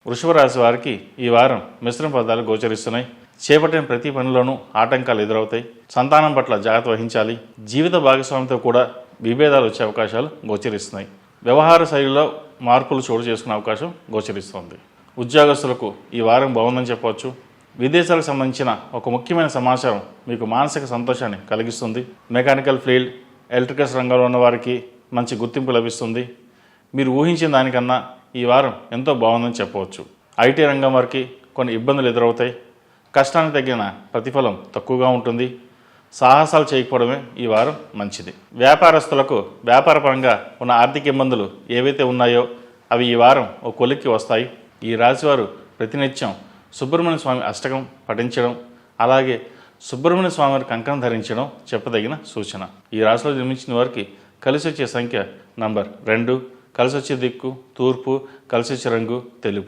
వృషభ రాశి వారికి ఈ వారం మిశ్రమ ఫలితాలు గోచరిస్తున్నాయి. చేపట్టిన ప్రతి పనిలోనూ ఆటంకాలు ఎదురవుతాయి. సంతానం పట్ల జాగ్రత్త వహించాలి. జీవిత భాగస్వామితో కూడా విభేదాలు వచ్చే అవకాశాలు గోచరిస్తున్నాయి. వ్యవహార శైలిలో మార్పులు చోటు చేసుకునే అవకాశం గోచరిస్తుంది. ఉద్యోగస్తులకు ఈ వారం బాగుందని చెప్పవచ్చు. విదేశాలకు సంబంధించిన ఒక ముఖ్యమైన సమాచారం మీకు మానసిక సంతోషాన్ని కలిగిస్తుంది. మెకానికల్ ఫీల్డ్, ఎలక్ట్రికల్స్ రంగంలో ఉన్న వారికి మంచి గుర్తింపు లభిస్తుంది. మీరు ఊహించిన దానికన్నా ఈ వారం ఎంతో బాగుందని చెప్పవచ్చు. ఐటీ రంగం వారికి కొన్ని ఇబ్బందులు ఎదురవుతాయి. కష్టానికి తగిన ప్రతిఫలం తక్కువగా ఉంటుంది. సాహసాలు చేయకపోవడమే ఈ వారం మంచిది. వ్యాపారస్తులకు వ్యాపారపరంగా ఉన్న ఆర్థిక ఇబ్బందులు ఏవైతే ఉన్నాయో అవి ఈ వారం ఒక కొలిక్కి వస్తాయి. ఈ రాశివారు ప్రతినిత్యం సుబ్రహ్మణ్య స్వామి అష్టకం పఠించడం, అలాగే సుబ్రహ్మణ్య స్వామి వారి కంకణం ధరించడం చెప్పదగిన సూచన. ఈ రాశిలో జన్మించిన వారికి కలిసి వచ్చే సంఖ్య నంబర్ 2, కలిసి వచ్చే దిక్కు తూర్పు, కలిసి వచ్చే రంగు తెలుపు.